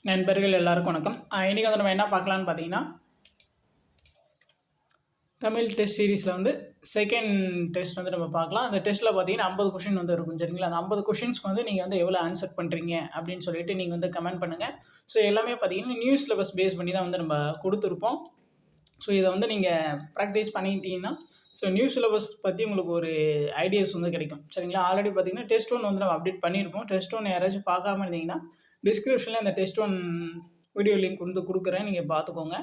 நண்பர்கள் எல்லாருக்கும் வணக்கம். இன்றைக்கி வந்து நம்ம என்ன பார்க்கலான்னு பார்த்தீங்கன்னா, தமிழ் டெஸ்ட் சீரீஸில் வந்து செகண்ட் டெஸ்ட் வந்து நம்ம பார்க்கலாம். அந்த டெஸ்ட்டில் பார்த்தீங்கன்னா 50 கொஷின் வந்து இருக்கும், சரிங்களா? அந்த 50 கொஷின்ஸ்க்கு வந்து நீங்கள் வந்து எவ்வளோ ஆன்சர் பண்ணுறீங்க அப்படின்னு சொல்லிட்டு நீங்கள் வந்து கமெண்ட் பண்ணுங்கள். ஸோ எல்லாமே பார்த்தீங்கன்னா நியூ சிலபஸ் பேஸ் பண்ணி தான் வந்து நம்ம கொடுத்துருப்போம். ஸோ இதை வந்து நீங்கள் ப்ராக்டிஸ் பண்ணிக்கிட்டீங்கன்னா ஸோ நியூ சிலபஸ் பற்றி உங்களுக்கு ஒரு ஐடியாஸ் வந்து கிடைக்கும், சரிங்களா? ஆல்ரெடி பார்த்தீங்கன்னா டெஸ்ட் 1 வந்து நம்ம அப்டேட் பண்ணியிருப்போம். டெஸ்ட் 1 யாராச்சும் பார்க்காம இருந்தீங்கன்னா டிஸ்கிரிப்ஷனில் அந்த டெஸ்ட் 1 வீடியோ லிங்க் வந்து கொடுக்குறேன், நீங்கள் பார்த்துக்கோங்க,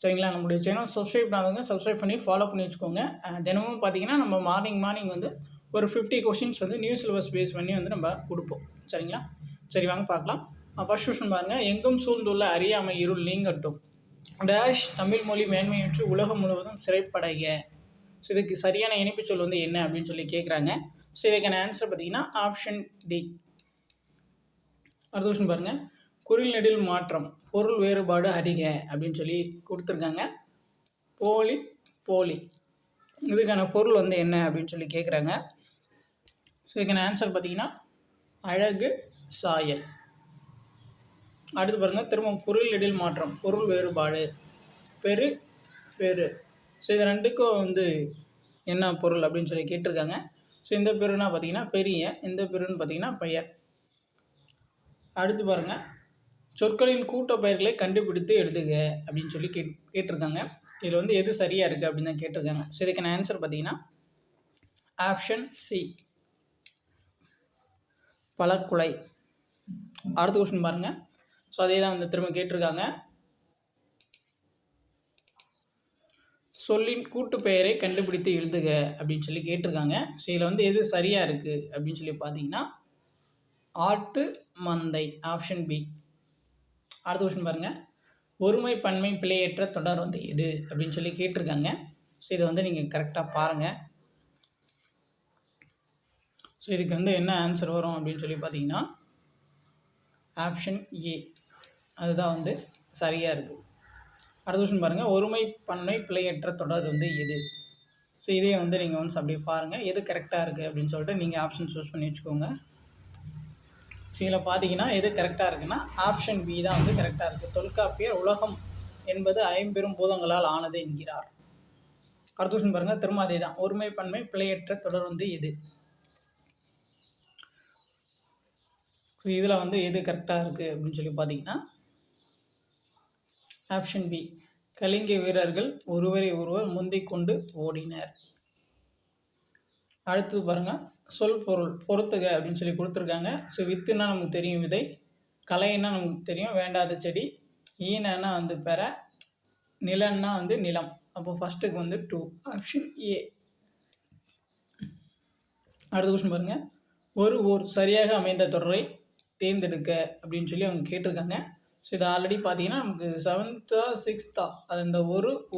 சரிங்களா? நம்மளுடைய சேனல் சப்ஸ்கிரைப் பண்ணாதவங்க சப்ஸ்கிரைப் பண்ணி ஃபாலோ பண்ணி வச்சுக்கோங்க. தினமும் பார்த்தீங்கன்னா நம்ம மார்னிங் வந்து ஒரு 50 கொஷின்ஸ் வந்து நியூ சிலபஸ் பேஸ் பண்ணி வந்து நம்ம கொடுப்போம், சரிங்களா? சரி, வாங்க பார்க்கலாம். ஃபர்ஸ்ட் கொஷின் பாருங்கள். எங்கும் சூழ்ந்துள்ள அறியாமை இருள் நீங்கட்டும், டேஷ் தமிழ் மொழி மேன்மையுற்று உலகம் முழுவதும் சிறைப்படைய. ஸோ இதுக்கு சரியான இணைப்பு சொல் வந்து என்ன அப்படின்னு சொல்லி கேட்குறாங்க. ஸோ இதுக்கான ஆன்சர் பார்த்தீங்கன்னா ஆப்ஷன் டி. அடுத்த கொஸ்டின் பாருங்கள். குறில் நெடில் மாற்றம் பொருள் வேறுபாடு அறிக அப்படின்னு சொல்லி கொடுத்துருக்காங்க. போலி போலி இதுக்கான பொருள் வந்து என்ன அப்படின்னு சொல்லி கேட்குறாங்க. ஸோ இதுக்கான ஆன்சர் பார்த்தீங்கன்னா அழகு சாயல். அடுத்து பாருங்கள். திரும்ப குறில் நெடில் மாற்றம் பொருள் வேறுபாடு பெரு பெரு. ஸோ இது ரெண்டுக்கும் வந்து என்ன பொருள் அப்படின்னு சொல்லி கேட்டிருக்காங்க. ஸோ இந்த பெருனா பார்த்தீங்கன்னா பெரிய, இந்த பெருன்னு பார்த்தீங்கன்னா பெயர். அடுத்து பாருங்கள். சொற்களின் கூட்ட பெயர்களை கண்டுபிடித்து எழுதுக அப்படின்னு சொல்லி கேட்டிருக்காங்க. இதில் வந்து எது சரியாக இருக்குது அப்படின்னு தான் கேட்டிருக்காங்க. ஸோ இதுக்கான ஆன்சர் பார்த்தீங்கன்னா ஆப்ஷன் சி பழக்குலை. அடுத்த கொஸ்டின் பாருங்கள். ஸோ அதே தான் வந்து திரும்ப கேட்டிருக்காங்க. சொல்லின் கூட்டு பெயரை கண்டுபிடித்து எழுதுக அப்படின்னு சொல்லி கேட்டிருக்காங்க. ஸோ இதில் வந்து எது சரியாக இருக்குது அப்படின்னு சொல்லி பார்த்தீங்கன்னா ஆட்டு மந்தை, ஆப்ஷன் பி. அடுத்த கொஸ்டின் பாருங்கள். ஒருமை பன்மை பிழையற்ற தொடர் வந்து எது அப்படின்னு சொல்லி கேட்டிருக்காங்க. ஸோ இதை வந்து நீங்கள் கரெக்டாக பாருங்கள். ஸோ இதுக்கு வந்து என்ன ஆன்சர் வரும் அப்படின்னு சொல்லி பார்த்தீங்கன்னா ஆப்ஷன் ஏ, அதுதான் வந்து சரியாக இருக்குது. அடுத்த கொஸ்டின் பாருங்கள். ஒருமை பன்மை பிழையற்ற தொடர் வந்து எது? ஸோ இதே வந்து நீங்கள் ஒன்ஸ் அப்படியே பாருங்கள், எது கரெக்டாக இருக்குது அப்படின்னு சொல்லிட்டு நீங்கள் ஆப்ஷன் சூஸ் பண்ணி வச்சுக்கோங்க. ஸோ இதில் பார்த்தீங்கன்னா எது கரெக்டாக இருக்குன்னா ஆப்ஷன் பி தான் வந்து கரெக்டாக இருக்குது. தொல்காப்பியர் உலகம் என்பது 5 பூதங்களால் ஆனது என்கிறார். அடுத்த கொஸ்டின் பாருங்கள். திரும்ப அதே தான். ஒருமை பன்மை பிழையற்ற தொடர் வந்து எது? ஸோ இதில் வந்து எது கரெக்டாக இருக்குது அப்படின்னு சொல்லி பார்த்தீங்கன்னா ஆப்ஷன் பி. கலிங்க வீரர்கள் ஒருவரை ஒருவர் முந்திக் கொண்டு ஓடினர். அடுத்தது பாருங்கள். சொல் பொருள் பொறுத்துக அப்படின்னு சொல்லி கொடுத்துருக்காங்க. ஸோ வித்துன்னா நமக்கு தெரியும் விதை, கலைன்னா நமக்கு தெரியும் வேண்டாத செடி, ஈனன்னா வந்து பெற, நிலன்னா வந்து நிலம். அப்போ ஃபஸ்ட்டுக்கு வந்து 2, ஆப்ஷன் ஏ. அடுத்த கொஸ்டின் பாருங்கள். ஒரு ஓர் சரியாக அமைந்த தொடரை தேர்ந்தெடுக்க அப்படின்னு சொல்லி அவங்க கேட்டிருக்காங்க. ஸோ இது ஆல்ரெடி பார்த்தீங்கன்னா நமக்கு 7th 6th அது இந்த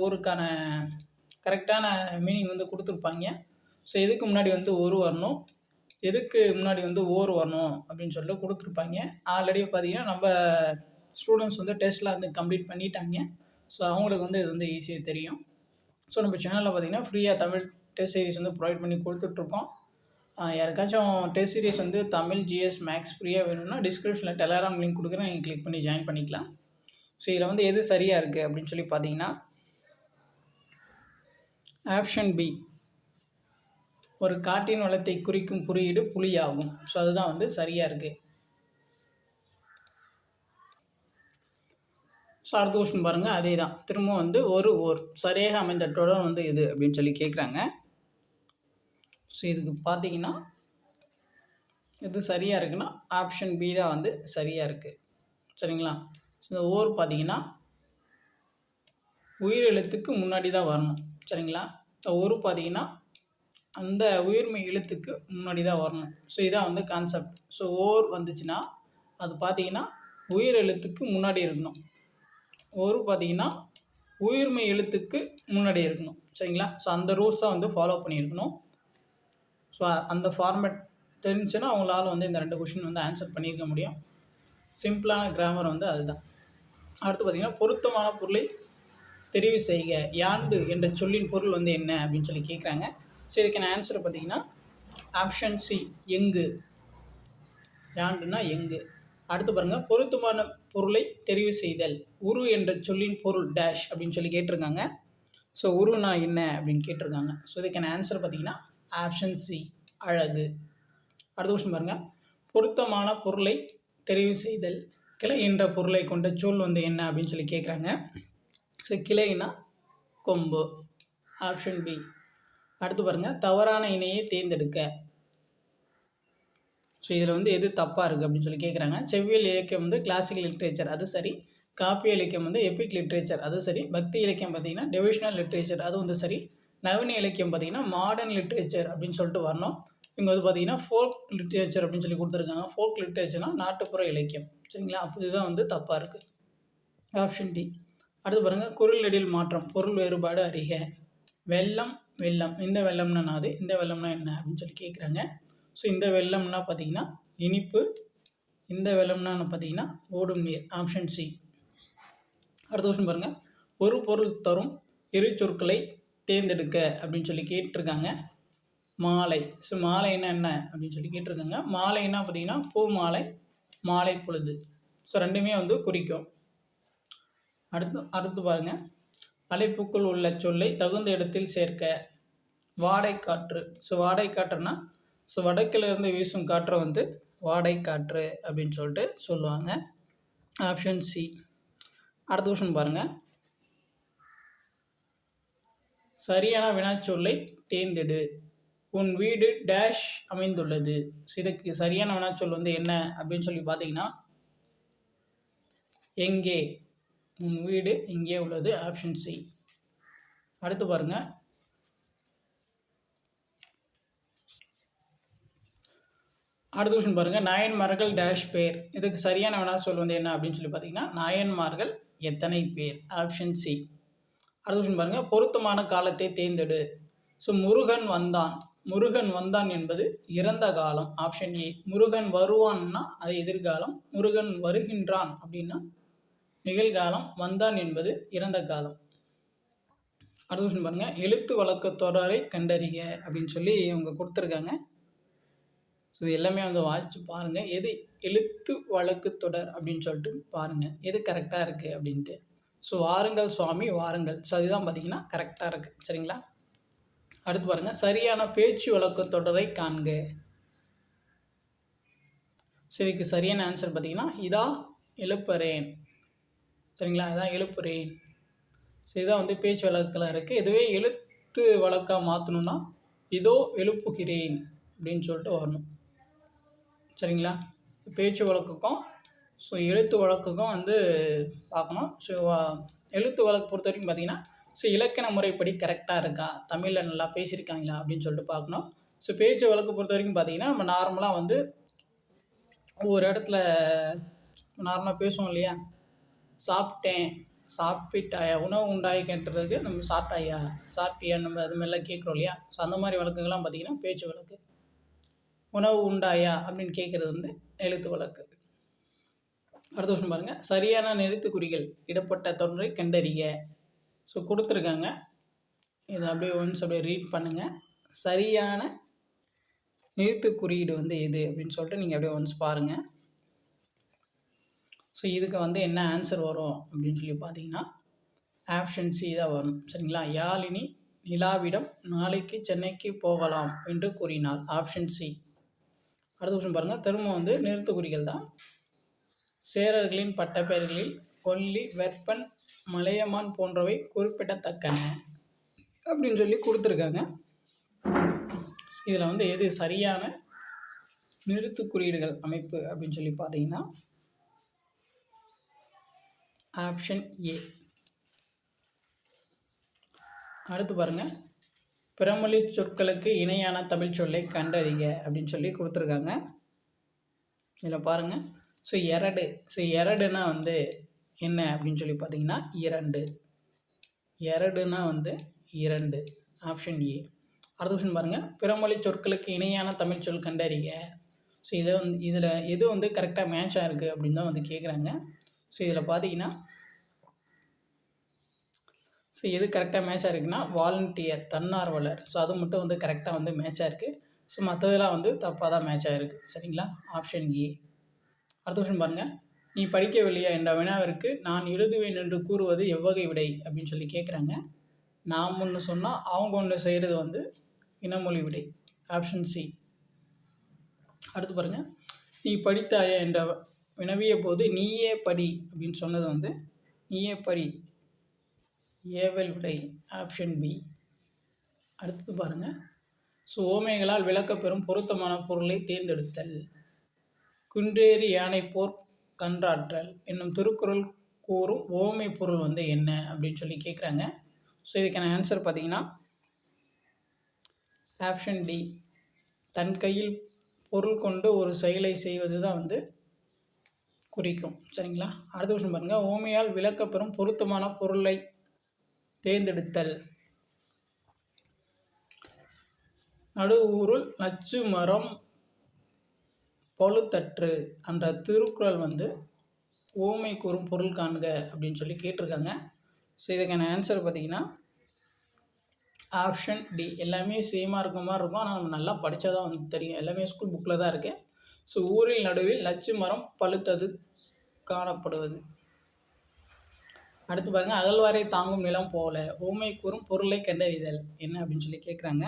ஊருக்கான கரெக்டான மீனிங் வந்து கொடுத்துருப்பாங்க. ஸோ எதுக்கு முன்னாடி வந்து ஒரு வரணும், எதுக்கு முன்னாடி வந்து ஓர் வரணும் அப்படின்னு சொல்லிட்டு கொடுத்துருப்பாங்க. ஆல்ரெடி பார்த்தீங்கன்னா நம்ம ஸ்டூடெண்ட்ஸ் வந்து டெஸ்ட்டில் வந்து கம்ப்ளீட் பண்ணிட்டாங்க. ஸோ அவங்களுக்கு வந்து இது வந்து ஈஸியாக தெரியும். ஸோ நம்ம சேனலில் பார்த்தீங்கன்னா ஃப்ரீயாக தமிழ் டெஸ்ட் சீரிஸ் வந்து ப்ரொவைட் பண்ணி கொடுத்துட்ருக்கோம். யாருக்காச்சும் டெஸ்ட் சீரிஸ் வந்து தமிழ், ஜிஎஸ், மேக்ஸ் ஃப்ரீயாக வேணும்னா டிஸ்கிரிப்ஷனில் டெலகிராம் லிங்க் கொடுக்குறேன், நீங்கள் கிளிக் பண்ணி ஜாயின் பண்ணிக்கலாம். ஸோ இதில் வந்து எது சரியாக இருக்குது அப்படின்னு சொல்லி பார்த்தீங்கன்னா ஆப்ஷன் பி. ஒரு காட்டின் வளத்தை குறிக்கும் குறியீடு புலியாகும். ஸோ அதுதான் வந்து சரியாக இருக்குது. ஸோ அடுத்த கொஸ்டின் பாருங்கள். அதே தான். திரும்ப வந்து ஒரு ஓர் சரியாக அமைந்த தொடர் வந்து எது அப்படின்னு சொல்லி கேட்குறாங்க. ஸோ இதுக்கு பார்த்தீங்கன்னா எது சரியாக இருக்குன்னா ஆப்ஷன் பி தான் வந்து சரியாக இருக்குது, சரிங்களா? ஸோ இந்த ஓர் பார்த்தீங்கன்னா உயிரெழுத்துக்கு முன்னாடி தான் வரணும், சரிங்களா? ஒரு பார்த்தீங்கன்னா அந்த உயிர்மை எழுத்துக்கு முன்னாடி தான் வரணும். ஸோ இதான் வந்து கான்செப்ட். ஸோ ஓர் வந்துச்சுன்னா அது பார்த்தீங்கன்னா உயிர் எழுத்துக்கு முன்னாடி இருக்கணும். ஒரு பார்த்தீங்கன்னா உயிர்மை எழுத்துக்கு முன்னாடி இருக்கணும், சரிங்களா? ஸோ அந்த ரூல்ஸை வந்து ஃபாலோ பண்ணியிருக்கணும். ஸோ அந்த ஃபார்மேட் தெரிஞ்சுன்னா அவங்களால வந்து இந்த 2 கொஷின் வந்து ஆன்சர் பண்ணியிருக்க முடியும். சிம்பிளான கிராமர் வந்து அதுதான். அடுத்து பார்த்திங்கன்னா பொருத்தமான பொருளை தெரிவு செய்க. யாண்டு என்ற சொல்லின் பொருள் வந்து என்ன அப்படின்னு சொல்லி கேட்குறாங்க. ஸோ இதுக்கான ஆன்சர் பார்த்திங்கன்னா ஆப்ஷன் சி எங்கு. யாண்டுனா எங்கு. அடுத்து பாருங்கள், பொருத்தமான பொருளை தெரிவு செய்தல். உரு என்ற சொல்லின் பொருள் டேஷ் அப்படின்னு சொல்லி கேட்டிருக்காங்க. ஸோ உருனா என்ன அப்படின்னு கேட்டிருக்காங்க. ஸோ இதுக்கான ஆன்சர் பார்த்தீங்கன்னா ஆப்ஷன் சி, அழகு. அடுத்த கொஸ்டின் பாருங்கள், பொருத்தமான பொருளை தெரிவு செய்தல். கிளை என்ற பொருளை கொண்ட சொல் வந்து என்ன அப்படின்னு சொல்லி கேட்குறாங்க. ஸோ கிளைனா கொம்பு, ஆப்ஷன் பி. அடுத்து பாருங்கள், தவறான இணையை தேர்ந்தெடுக்க. ஸோ இதில் வந்து எது தப்பாக இருக்குது அப்படின்னு சொல்லி கேட்குறாங்க. செவ்வியல் இலக்கியம் வந்து கிளாசிக்கல் லிட்ரேச்சர், அது சரி. காப்பிய இலக்கியம் வந்து எபிக் லிட்ரேச்சர், அது சரி. பக்தி இலக்கியம் பார்த்திங்கன்னா டிவிஷனல் லிட்ரேச்சர், அது வந்து சரி. நவீன இலக்கியம் பார்த்திங்கன்னா மாடர்ன் லிட்ரேச்சர் அப்படின்னு சொல்லிட்டு வரணும். இங்கே வந்து பார்த்திங்கன்னா ஃபோல்க் லிட்ரேச்சர் அப்படின்னு சொல்லி கொடுத்துருக்காங்க. ஃபோல்க் லிட்ரேச்சர்னால் நாட்டுப்புற இலக்கியம், சரிங்களா? அப்போ இதுதான் வந்து தப்பாக இருக்குது, ஆப்ஷன் டி. அடுத்து பாருங்கள், குரல் நெடில் மாற்றம், பொருள் வேறுபாடு அறிக. வெள்ளம், வெள்ளம், இந்த வெள்ளம்னா அது, இந்த வெள்ளம்னா என்ன அப்படின்னு சொல்லி கேட்குறாங்க. ஸோ இந்த வெள்ளம்னா பார்த்திங்கன்னா இனிப்பு, இந்த வெள்ளம்னா பார்த்திங்கன்னா ஓடும் நீர், ஆப்ஷன் சி. அடுத்த கொஸ்டின் பாருங்கள், ஒரு பொருள் தரும் இரு சொற்களை தேர்ந்தெடுக்க அப்படின்னு சொல்லி கேட்டிருக்காங்க. மாலை. ஸோ மாலைன்னா என்ன அப்படின்னு சொல்லி கேட்டிருக்காங்க. மாலைன்னா பார்த்திங்கன்னா பூ மாலை, மாலை பொழுது. ஸோ ரெண்டுமே வந்து குறிக்கும். அடுத்து பாருங்கள், அழைப்புக்குள் உள்ள சொல்லை தகுந்த இடத்தில் சேர்க்க. வாடை காற்று. ஸோ வாடை காற்றுனா ஸோ வடக்கிலிருந்து வீசும் காற்றை வந்து வாடை காற்று அப்படின்னு சொல்லிட்டு சொல்லுவாங்க, ஆப்ஷன் சி. அடுத்த கொஸ்டின் பாருங்கள், சரியான வினாச்சொல்லை தேர்ந்தெடு. உன் வீடு டேஷ் அமைந்துள்ளது. ஸோ இதுக்கு சரியான வினாச்சொல் வந்து என்ன அப்படின்னு சொல்லி பார்த்தீங்கன்னா எங்கே. உன் வீடு எங்கே உள்ளது, ஆப்ஷன் சி. அடுத்து பாருங்கள், அடுத்த கொஸ்டின் பாருங்கள், நாயன்மார்கள் டேஷ் பேர். இதுக்கு சரியான வினாச்சொல் வந்து என்ன அப்படின்னு சொல்லி பார்த்தீங்கன்னா நாயன்மார்கள் எத்தனை பேர், ஆப்ஷன் சி. அடுத்த கொஸ்டின் பாருங்கள், பொருத்தமான காலத்தை தேர்ந்தெடு. ஸோ முருகன் வந்தான். முருகன் வந்தான் என்பது இறந்த காலம், ஆப்ஷன் ஏ. முருகன் வருவான்னா அது எதிர்காலம், முருகன் வருகின்றான் அப்படின்னா நிகழ்காலம், வந்தான் என்பது இறந்த காலம். அடுத்த கொஸ்டின் பாருங்கள், எழுத்து வழக்கு தொடரை கண்டறிக அப்படின்னு சொல்லி இவங்க கொடுத்துருக்காங்க. ஸோ இது எல்லாமே வந்து வாசித்து பாருங்கள், எது எழுத்து வழக்கு தொடர் அப்படின்னு சொல்லிட்டு பாருங்கள் எது கரெக்டாக இருக்குது அப்படின்ட்டு. ஸோ வாருங்கள் சுவாமி வாருங்கள். ஸோ அதுதான் பார்த்திங்கன்னா கரெக்டாக இருக்குது, சரிங்களா? அடுத்து பாருங்கள், சரியான பேச்சு வழக்கு தொடரை காண்க. ஸோ இதுக்கு சரியான ஆன்சர் பார்த்திங்கன்னா இதான் எழுப்புறேன், சரிங்களா? இதான் எழுப்புறேன். ஸோ இதான் வந்து பேச்சு வழக்கில் இருக்குது. இதுவே எழுத்து வழக்காக மாற்றணுன்னா இதோ எழுப்புகிறேன் அப்படின்னு சொல்லிட்டு வரணும், சரிங்களா? பேச்சு வழக்குக்கும் ஸோ எழுத்து வழக்குக்கும் வந்து பார்க்கணும். ஸோ எழுத்து வழக்கு பொறுத்த வரைக்கும் பார்த்திங்கன்னா ஸோ இலக்கண முறைப்படி கரெக்டாக இருக்கா, தமிழில் நல்லா பேசியிருக்காங்களா அப்படின்னு சொல்லிட்டு பார்க்கணும். ஸோ பேச்சு வழக்கு பொறுத்த வரைக்கும் பார்த்திங்கன்னா நம்ம நார்மலாக வந்து ஒரு இடத்துல நார்மலாக பேசுவோம் இல்லையா, சாப்பிட்டேன், சாப்பிட்டாயா, உணவு உண்டாய் கேட்டுறதுக்கு நம்ம சாப்பிட்டாயா, சாப்பிட்டியா, நம்ம அது மாதிரிலாம் கேட்குறோம் இல்லையா. ஸோ அந்த மாதிரி வழக்குகள்லாம் பார்த்திங்கன்னா பேச்சு வழக்கு. உணவு உண்டாயா அப்படின்னு கேட்குறது வந்து எழுத்து வழக்கு. அடுத்த கொஸ்டின் பாருங்கள், சரியான நிறுத்துக்குறிகள் இடப்பட்ட தொடரை கண்டறிய. ஸோ கொடுத்துருக்காங்க, இதை அப்படியே ஒன்ஸ் அப்படியே ரீட் பண்ணுங்கள். சரியான நிறுத்து குறியீடு வந்து எது அப்படின்னு சொல்லிட்டு நீங்கள் அப்படியே ஒன்ஸ் பாருங்கள். ஸோ இதுக்கு வந்து என்ன ஆன்சர் வரும் அப்படின்னு சொல்லி பார்த்தீங்கன்னா ஆப்ஷன் சி தான் வரும், சரிங்களா? யாழினி நிலாவிடம் நாளைக்கு சென்னைக்கு போகலாம் என்று கூறினார், ஆப்ஷன் சி. அடுத்த கொஸ்டின் பாருங்கள், திரும்ப வந்து நிறுத்துக்குறிகள் தான். சேரர்களின் பட்டப்பெயர்களில் கொல்லி, வெப்பன், மலையமான் போன்றவை குறிப்பிடத்தக்கன அப்படின்னு சொல்லி கொடுத்துருக்காங்க. இதில் வந்து எது சரியான நிறுத்து குறியீடுகள் அமைப்பு அப்படின்னு சொல்லி பார்த்தீங்கன்னா ஆப்ஷன் ஏ. அடுத்து பாருங்கள், பிறமொழி சொற்களுக்கு இணையான தமிழ் சொல்லை கண்டறிக அப்படின்னு சொல்லி கொடுத்துருக்காங்க. இதில் பாருங்கள், ஸோ எரடு. ஸோ எரடுனா வந்து என்ன அப்படின்னு சொல்லி பார்த்தீங்கன்னா இரண்டு. எரடுனா வந்து இரண்டு, ஆப்ஷன் ஏ. அடுத்த கொஸ்டின் பாருங்கள், பிறமொழி சொற்களுக்கு இணையான தமிழ் சொல் கண்டறிக. ஸோ இதை வந்து இதில் எது வந்து கரெக்டாக மேட்சாக இருக்குது அப்படின்னு தான் வந்து கேட்குறாங்க. ஸோ இதில் பார்த்தீங்கன்னா ஸோ எது கரெக்டாக மேட்சாக இருக்குன்னா வாலண்டியர், தன்னார்வலர். ஸோ அது மட்டும் வந்து கரெக்டாக வந்து மேட்சாக இருக்குது. ஸோ மற்றதெல்லாம் வந்து தப்பாக தான் மேட்சாக இருக்குது, சரிங்களா? Option A. அடுத்த கொஸ்டின் பாருங்கள். நீ படிக்கவில்லையா என்ற வினாவிற்கு நான் எழுதுவேன் என்று கூறுவது எவ்வகை விடை அப்படின்னு சொல்லி கேட்குறாங்க. நாம் ஒன்று சொன்னால் அவங்க ஒன்று செய்கிறது வந்து இனமொழி விடை, ஆப்ஷன் சி. அடுத்து பாருங்கள். நீ படித்தாயா என்ற வினவிய போது நீயே படி அப்படின்னு சொன்னது வந்து நீயே படி, ஏவல் விடை, ஆப்ஷன் பி. அடுத்தது பாருங்கள். ஸோ ஓமைகளால் விளக்கப்பெறும் பொருத்தமான பொருளை தேர்ந்தெடுத்தல். குன்றேறி யானை போர் கன்றாற்றல் என்னும் திருக்குறள் கூறும் ஓமை பொருள் வந்து என்ன அப்படின்னு சொல்லி கேட்குறாங்க. ஸோ இதுக்கான ஆன்சர் பார்த்தீங்கன்னா ஆப்ஷன் டி, தன் கையில் பொருள் கொண்டு ஒரு செயலை செய்வது தான் வந்து குறிக்கும். சரிங்களா? அடுத்த கொஸ்டின் பாருங்கள். ஓமையால் விளக்கப்பெறும் பொருத்தமான பொருளை தேர்ந்தெடுத்தல். நடு ஊருள் நச்சு மரம் பழுத்தற்று என்ற திருக்குறள் வந்து ஓமை கூறும் பொருள் காண்க அப்படின்னு சொல்லி கேட்டிருக்காங்க. ஸோ இதுக்கான ஆன்சர் பார்த்திங்கன்னா ஆப்ஷன் டி. எல்லாமே சேமாக இருக்க மாதிரி இருக்கும், ஆனால் நம்ம நல்லா படித்தா தான் வந்து தெரியும். எல்லாமே ஸ்கூல் புக்கில் தான் இருக்குது. ஸோ ஊரில் நடுவில் நச்சு மரம் பழுத்தது காணப்படுவது. அடுத்து பாருங்கள். அகழ்வாரை தாங்கும் நிலம் போல ஓமை கூறும் பொருளை கண்டறிதல் என்ன அப்படின்னு சொல்லி கேட்குறாங்க.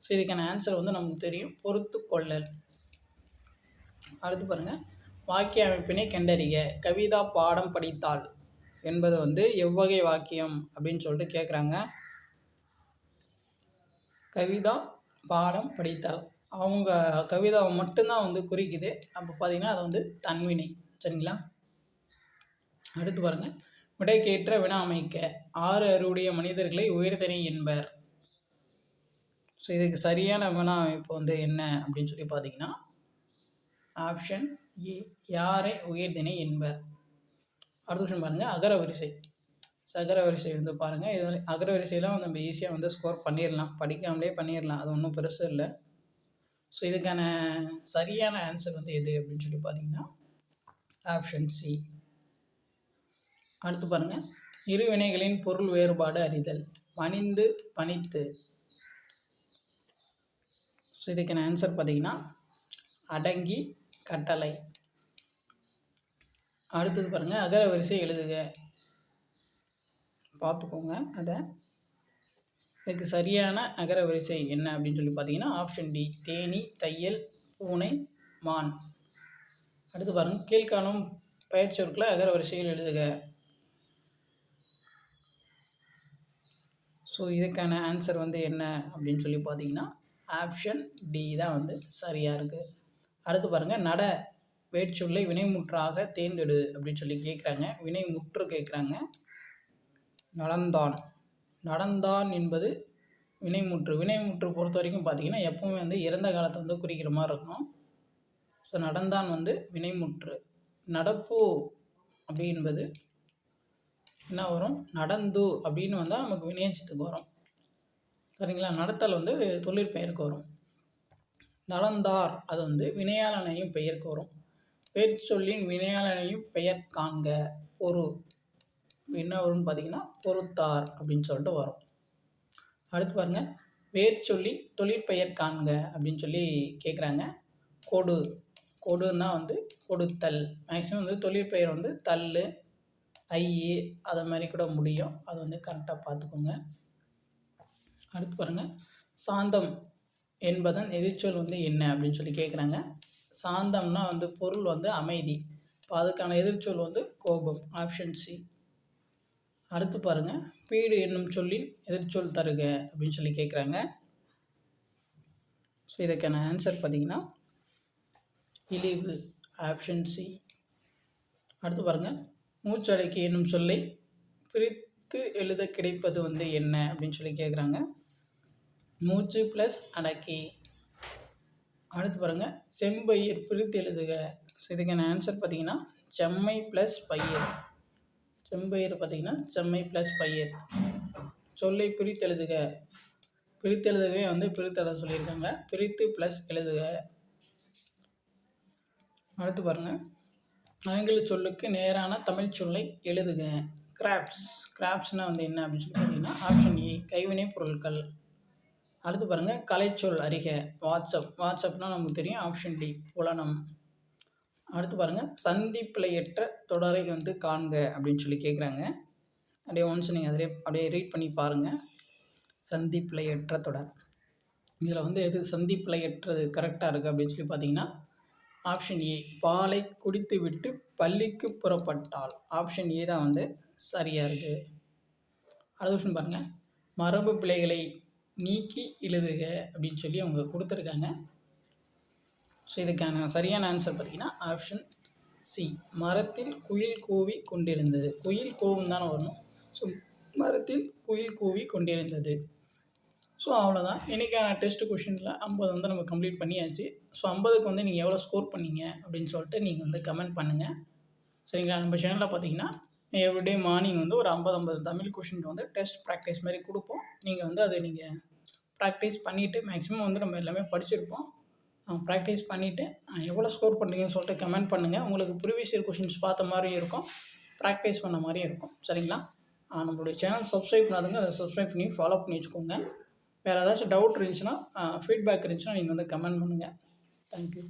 ஸோ இதுக்கான ஆன்சர் வந்து நமக்கு தெரியும், பொறுத்து கொள்ளல். அடுத்து பாருங்கள். வாக்கிய அமைப்பினை கண்டறிக. கவிதா பாடம் படித்தாள் என்பது வந்து எவ்வகை வாக்கியம் அப்படின்னு சொல்லிட்டு கேட்குறாங்க. கவிதா பாடம் படித்தாள், அவங்க கவிதாவை மட்டும்தான் வந்து குறிக்குது. அப்போ பார்த்திங்கன்னா அது வந்து தன்வினை. சரிங்களா? அடுத்து பாருங்கள். விடைக்கேற்ற வினா அமைக்க 6 அறிவுடைய மனிதர்களை உயர்திணை என்பர். ஸோ இதுக்கு சரியான வினா அமைப்பு வந்து என்ன அப்படின்னு சொல்லி பார்த்தீங்கன்னா ஆப்ஷன் ஏ, யாரை உயர்திணை என்பர். அடுத்த விஷயம் பாருங்கள். அகரவரிசை. சகரவரிசை வந்து பாருங்கள். இது அகரவரிசையெல்லாம் நம்ம ஈஸியாக வந்து ஸ்கோர் பண்ணிடலாம், படிக்காமலே பண்ணிடலாம், அது ஒன்றும் பெருசு இல்லை. ஸோ இதுக்கான சரியான ஆன்சர் வந்து எது அப்படின்னு சொல்லி பார்த்தீங்கன்னா ஆப்ஷன் சி. அடுத்து பாருங்கள். இரு வினைகளின் பொருள் வேறுபாடு அறிதல். பணிந்து பணித்து. ஸோ இதுக்கான ஆன்சர் பார்த்திங்கன்னா அடங்கி கட்டளை. அடுத்தது பாருங்கள். அகரவரிசை எழுதுக. பார்த்துக்கோங்க அதை. இதுக்கு சரியான அகரவரிசை என்ன அப்படின்னு சொல்லி பார்த்தீங்கன்னா ஆப்ஷன் டி, தேனி, தையல், பூனை, மான். அடுத்து பாருங்கள். கீழ்காணும் பெயர்ச்சொற்களை அகரவரிசையில் எழுதுக. ஸோ இதுக்கான ஆன்சர் வந்து என்ன அப்படின்னு சொல்லி பார்த்தீங்கன்னா ஆப்ஷன் டி தான் வந்து சரியாக இருக்குது. அடுத்து பாருங்கள். நட வேர்ச்சொல்லை வினைமுற்றாக தேர்ந்தெடு அப்படின்னு சொல்லி கேட்குறாங்க. வினைமுற்று கேட்குறாங்க. நடந்தான். நடந்தான் என்பது வினைமுற்று. வினைமுற்று பொறுத்த வரைக்கும் பார்த்திங்கன்னா எப்போவுமே வந்து இறந்த காலத்தை வந்து குறிக்கிற மாதிரி இருக்கும். ஸோ நடந்தான் வந்து வினைமுற்று. நடப்பு அப்படி என்பது என்ன வரும்? நடந்து அப்படின்னு வந்தால் நமக்கு வினையச்சத்துக்கு வரும். சரிங்களா? நடத்தல் வந்து தொழிற்பெயருக்கு வரும். நடந்தார் அது வந்து வினையாளனையும் பெயருக்கு வரும். வேர்ச்சொல்லின் வினையாளனையும் பெயர் காண்க. பொறு என்ன வரும்னு பார்த்திங்கன்னா பொறுத்தார் அப்படின்னு சொல்லிட்டு வரும். அடுத்து பாருங்கள். வேர்ச்சொல்லின் தொழிற்பெயர் காண்க அப்படின்னு சொல்லி கேட்குறாங்க. கொடு. கொடுன்னா வந்து கொடுத்தல். மேக்ஸிமம் வந்து தொழிற்பெயர் வந்து தல், ஐ, அதை மாதிரி கூட முடியும். அது வந்து கரெக்டாக பார்த்துக்கோங்க. அடுத்து பாருங்கள். சாந்தம் என்பதன் எதிர்ச்சொல் வந்து என்ன அப்படின்னு சொல்லி கேட்குறாங்க. சாந்தம்னா வந்து பொருள் வந்து அமைதி. இப்போ அதுக்கான எதிர்ச்சொல் வந்து கோபம், ஆப்ஷன் சி. அடுத்து பாருங்கள். பீடு என்னும் சொல்லின் எதிர்ச்சொல் தருக அப்படின்னு சொல்லி கேட்குறாங்க. ஸோ இதுக்கான ஆன்சர் பார்த்திங்கன்னா இழிவு, ஆப்ஷன் சி. அடுத்து பாருங்கள். மூச்சடக்கி என்னும் சொல்லை பிரித்து எழுத கிடைப்பது வந்து என்ன அப்படின்னு சொல்லி கேட்குறாங்க. மூச்சு ப்ளஸ் அடக்கி. அடுத்து பாருங்கள். செம்பயிர் பிரித்து எழுதுக. ஸோ இதுக்கான ஆன்சர் பார்த்திங்கன்னா செம்மை ப்ளஸ் பயிர். செம்பயிர் பார்த்திங்கன்னா செம்மை ப்ளஸ் பயிர். சொல்லை பிரித்து எழுதுக. பிரித்து எழுதுகவே வந்து பிரித்தலை சொல்லியிருக்காங்க. பிரித்து ப்ளஸ் எழுதுக. அடுத்து பாருங்கள். ஆங்கில சொல்லுக்கு நேரான தமிழ் சொல்லை எழுதுக. கிராப்ஸ். கிராப்ஸ்னால் வந்து என்ன அப்படின்னு சொல்லி பார்த்தீங்கன்னா ஆப்ஷன் ஏ, கைவினை பொருட்கள். அடுத்து பாருங்கள். கலைச்சொல் அறிக. வாட்ஸ்அப். வாட்ஸ்அப்னால் நமக்கு தெரியும், ஆப்ஷன் டி, புலனம். அடுத்து பாருங்கள், சந்திப்பிழையற்ற தொடரை வந்து காண்க அப்படின்னு சொல்லி கேட்குறாங்க. அப்படியே ஒன்ஸ் நீங்கள் அதிலே அப்படியே ரீட் பண்ணி பாருங்கள். சந்திப்பிழையற்ற தொடர், இதில் வந்து எது சந்திப்பிழையற்றது கரெக்டாக இருக்குது அப்படின்னு சொல்லி பார்த்தீங்கன்னா, ஆப்ஷன் ஏ, பாலை குடித்து விட்டு பள்ளிக்கு புறப்பட்டாள். ஆப்ஷன் ஏ தான் வந்து சரியாக இருக்குது. அடுத்த கொஸ்டின் பாருங்கள், மரபு பிழைகளை நீக்கி எழுதுக அப்படின்னு சொல்லி அவங்க கொடுத்துருக்காங்க. ஸோ இதுக்கான சரியான ஆன்சர் பார்த்தீங்கன்னா ஆப்ஷன் சி, மரத்தில் குயில் கூவி கொண்டிருந்தது. குயில் கூவும் தானே வரணும். ஸோ மரத்தில் குயில் கூவி கொண்டிருந்தது. ஸோ அவ்வளோதான். இன்றைக்கான டெஸ்ட் கொஷினில் 50 வந்து நம்ம கம்ப்ளீட் பண்ணியாச்சு. ஸோ 50க்கு வந்து நீங்கள் எவ்வளோ ஸ்கோர் பண்ணீங்க அப்படின்னு சொல்லிட்டு நீங்கள் வந்து கமெண்ட் பண்ணுங்கள். சரிங்களா? நம்ம சேனலில் பார்த்தீங்கன்னா எவ்ரிடே மார்னிங் வந்து ஒரு 50 தமிழ் கொஷின் வந்து டெஸ்ட் ப்ராக்டிஸ் மாதிரி கொடுப்போம். நீங்கள் வந்து அதை நீங்கள் ப்ராக்டிஸ் பண்ணிவிட்டு, மேக்ஸிமம் வந்து நம்ம எல்லாமே படிச்சிருப்போம், ப்ராக்டிஸ் பண்ணிவிட்டு எவ்வளோ ஸ்கோர் பண்ணுறீங்கன்னு சொல்லிட்டு கமெண்ட் பண்ணுங்கள். உங்களுக்கு ப்ரீவியஸ் இயர் கொஷின்ஸ் பார்த்த மாதிரியும் இருக்கும், ப்ராக்டிஸ் பண்ண மாதிரியும் இருக்கும். சரிங்களா? நம்மளுடைய சேனல் சப்ஸ்கிரைப் பண்ணாதுங்க, அதை சப்ஸ்கிரைப் பண்ணி ஃபாலோ பண்ணி வச்சுக்கோங்க. வேறு ஏதாச்சும் டவுட் இருந்துச்சுன்னா, ஃபீட்பேக் இருந்துச்சுன்னா நீங்கள் வந்து கமெண்ட் பண்ணுங்கள். தேங்க்யூ.